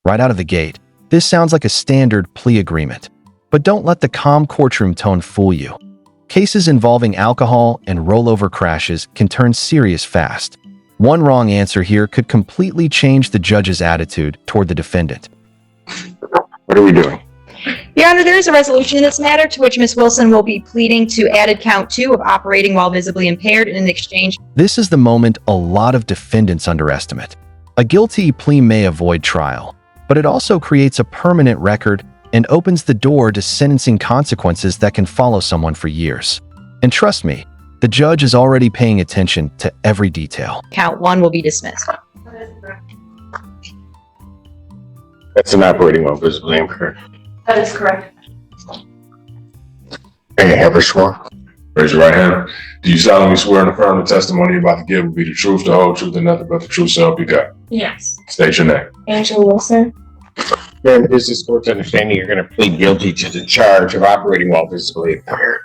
Right out of the gate, this sounds like a standard plea agreement. But don't let the calm courtroom tone fool you. Cases involving alcohol and rollover crashes can turn serious fast. One wrong answer here could completely change the judge's attitude toward the defendant. What are we doing? Your Honor, there is a resolution in this matter to which Ms. Wilson will be pleading to added count 2 of operating while visibly impaired in exchange. This is the moment a lot of defendants underestimate. A guilty plea may avoid trial, but it also creates a permanent record and opens the door to sentencing consequences that can follow someone for years. And trust me, the judge is already paying attention to every detail. Count 1 will be dismissed. That's an operating while visibly impaired. That is correct. And you have her sworn? Raise your right hand. Do you solemnly swear and affirm the testimony you're about to give will be the truth, the whole truth, and nothing but the truth, so help you God? Yes. State your name. Angela Wilson. Ma'am, it is this court's understanding you're going to plead guilty to the charge of operating while visibly impaired.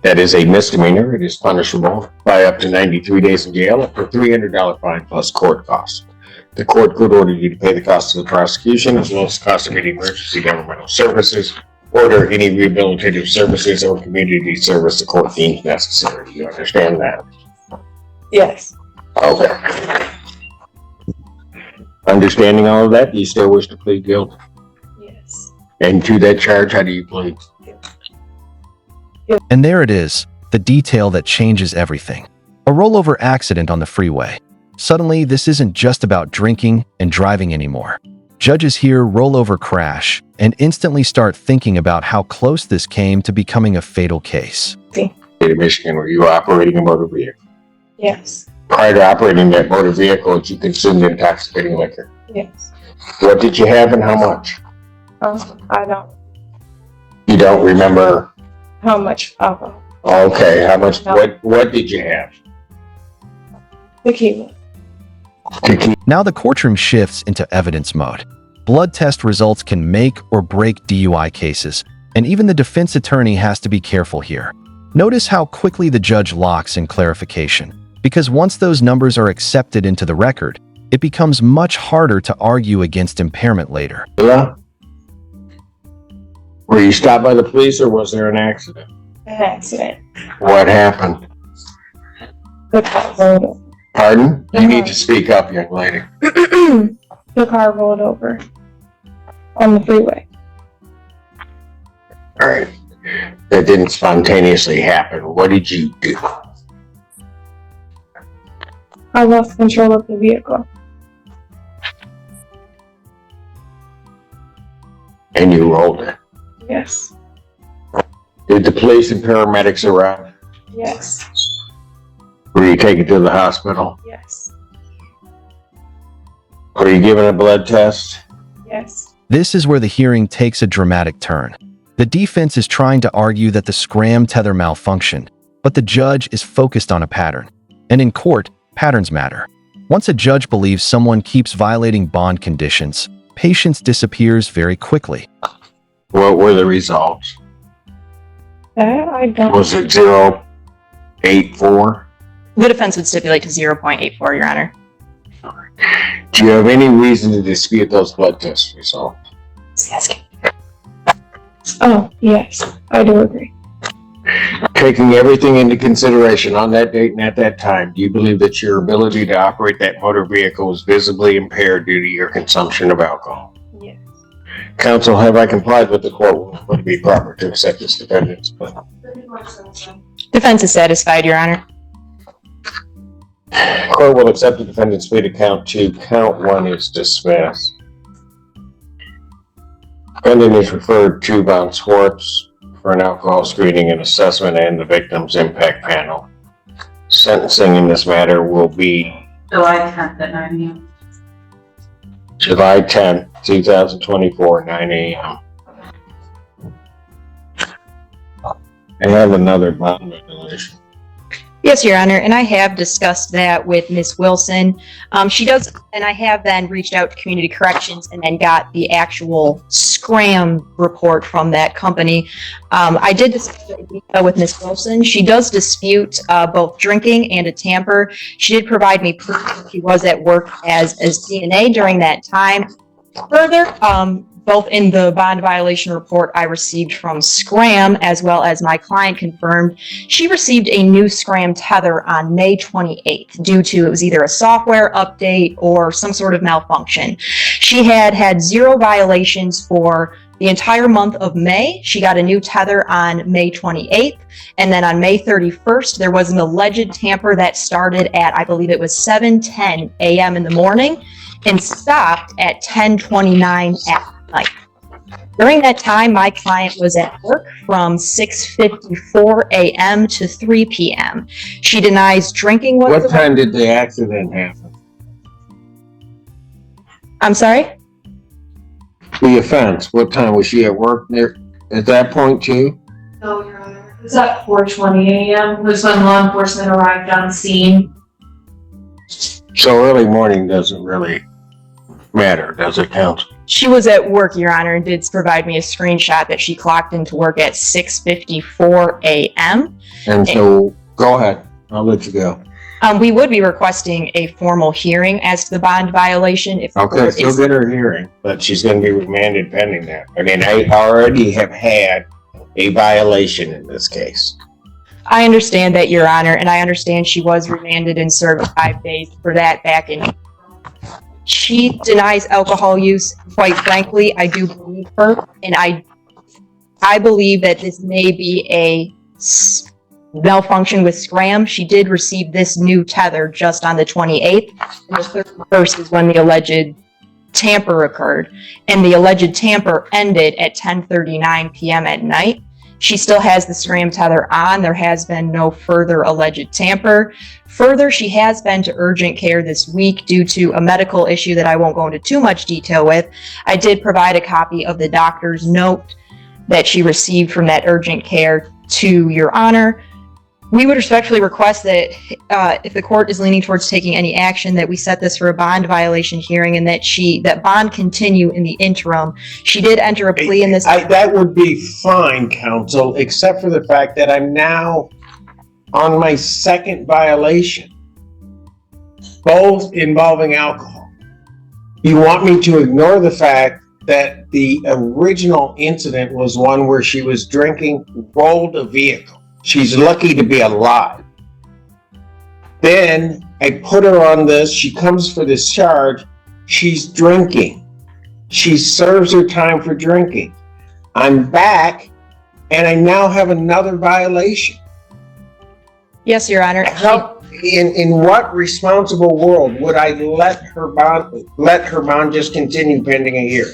That is a misdemeanor. It is punishable by up to 93 days in jail, up to a $300 fine plus court costs. The court could order you to pay the cost of the prosecution as well as the cost of any emergency governmental services, order any rehabilitative services or community service the court deems necessary. You understand that? Yes. Okay. Understanding all of that, do you still wish to plead guilty? Yes. And to that charge, how do you plead? And there it is, the detail that changes everything. A rollover accident on the freeway. Suddenly, this isn't just about drinking and driving anymore. Judges hear rollover crash and instantly start thinking about how close this came to becoming a fatal case. State of Michigan, were you operating a motor vehicle? Yes. Prior to operating that motor vehicle, did you consume intoxicating liquor? Yes. What did you have and how much? I don't. You don't remember? How much alcohol? Okay, how much? What did you have? Tequila. Now the courtroom shifts into evidence mode. Blood test results can make or break DUI cases, and even the defense attorney has to be careful here. Notice how quickly the judge locks in clarification, because once those numbers are accepted into the record, it becomes much harder to argue against impairment later. Yeah. Were you stopped by the police or was there an accident? An accident. What happened? The car rolled over. Pardon? You need to speak up, young lady. The car rolled over on the freeway. All right. That didn't spontaneously happen. What did you do? I lost control of the vehicle. And you rolled it. Yes. Did the police and paramedics arrive? Yes. Were you taken to the hospital? Yes. Were you given a blood test? Yes. This is where the hearing takes a dramatic turn. The defense is trying to argue that the scram tether malfunctioned, but the judge is focused on a pattern. And in court, patterns matter. Once a judge believes someone keeps violating bond conditions, patience disappears very quickly. What were the results? I don't. Was it 0.84? The defense would stipulate to 0.84, Your Honor. Do you have any reason to dispute those blood test results? Oh, yes. I do agree. Taking everything into consideration on that date and at that time, do you believe that your ability to operate that motor vehicle was visibly impaired due to your consumption of alcohol? Yes. Counsel, have I complied with the court rule? Would it be proper to accept this defendant's plea? Defense is satisfied, Your Honor. Court will accept the defendant's plea to count 2. Count 1 is dismissed. Defendant is referred to Von Schwartz for an alcohol screening and assessment and the victim's impact panel. Sentencing in this matter will be July 10th at 9 a.m. July 10th, 2024, 9 a.m. I have another bond regulation. Yes, Your Honor, and I have discussed that with Ms. Wilson. She does, and I have then reached out to Community Corrections and then got the actual scram report from that company. I did discuss it in detail with Ms. Wilson. She does dispute both drinking and a tamper. She did provide me proof that she was at work as CNA during that time. Further, both in the bond violation report I received from Scram, as well as my client confirmed, she received a new Scram tether on May 28th due to it was either a software update or some sort of malfunction. She had 0 violations for the entire month of May. She got a new tether on May 28th. And then on May 31st, there was an alleged tamper that started at, I believe it was 7:10 a.m. in the morning and stopped at 10:29 at night. During that time, my client was at work from 6:54 a.m. to 3 p.m. She denies drinking What whatsoever. time did the accident happen? I'm sorry? The offense, what time was she at work there at that point too? No, Your Honor. It was at 4:20 a.m. was when law enforcement arrived on scene. So early morning doesn't really matter, does it, counsel? She was at work, Your Honor, and did provide me a screenshot that she clocked into work at 6:54 a.m. And so, go ahead, I'll let you go. We would be requesting a formal hearing as to the bond violation. If the Okay, court she'll is- get her hearing, but she's gonna be remanded pending that. I mean, I already have had a violation in this case. I understand that, Your Honor, and I understand she was remanded and served 5 days for that back in. She denies alcohol use. Quite frankly, I do believe her, and I believe that this may be a malfunction with Scram. She did receive this new tether just on the 28th, and the 31st is when the alleged tamper occurred, and the alleged tamper ended at 10:39 p.m. at night. She still has the Scram tether on. There has been no further alleged tamper. Further, she has been to urgent care this week due to a medical issue that I won't go into too much detail with. I did provide a copy of the doctor's note that she received from that urgent care to Your Honor. We would respectfully request that if the court is leaning towards taking any action, that we set this for a bond violation hearing and that bond continue in the interim. She did enter a plea in this. That would be fine, counsel, except for the fact that I'm now on my second violation, both involving alcohol. You want me to ignore the fact that the original incident was one where she was drinking, rolled a vehicle. She's lucky to be alive. Then I put her on this. She comes for this charge. She's drinking. She serves her time for drinking. I'm back, and I now have another violation. Yes, Your Honor. How, in what responsible world would I let her bond just continue pending a hearing?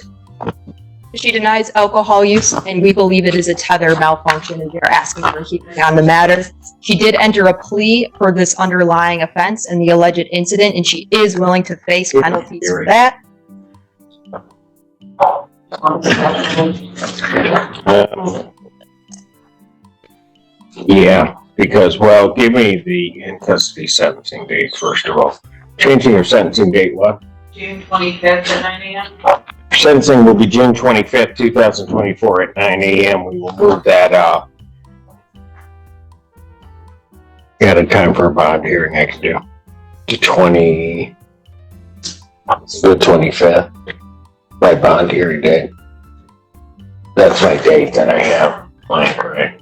She denies alcohol use, and we believe it is a tether malfunction, and we are asking for a hearing on the matter. She did enter a plea for this underlying offense and the alleged incident, and she is willing to face penalties for that. Yeah, because, well, give me the in custody sentencing date, first of all. Changing your sentencing date, what? June 25th at 9 a.m. Sentencing will be June 25th, 2024 at 9 a.m. We will move that up. Got a time for a bond hearing I can do. The 25th. My bond hearing date. That's my date that I have. Fine, right?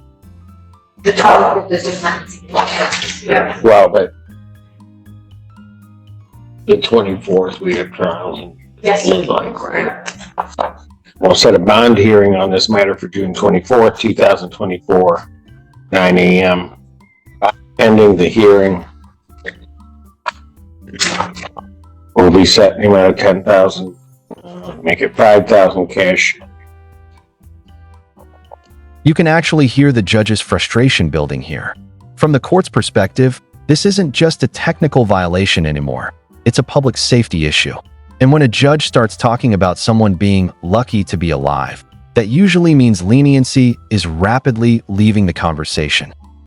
The 12th is the sentencing. Yeah. Well, but the 24th we have trials and Yes. like, right? We'll set a bond hearing on this matter for June 24th, 2024, 9 a.m. Pending the hearing, we'll be setting him out of 10,000, make it 5,000 cash. You can actually hear the judge's frustration building here. From the court's perspective, this isn't just a technical violation anymore. It's a public safety issue. And when a judge starts talking about someone being lucky to be alive, that usually means leniency is rapidly leaving the conversation.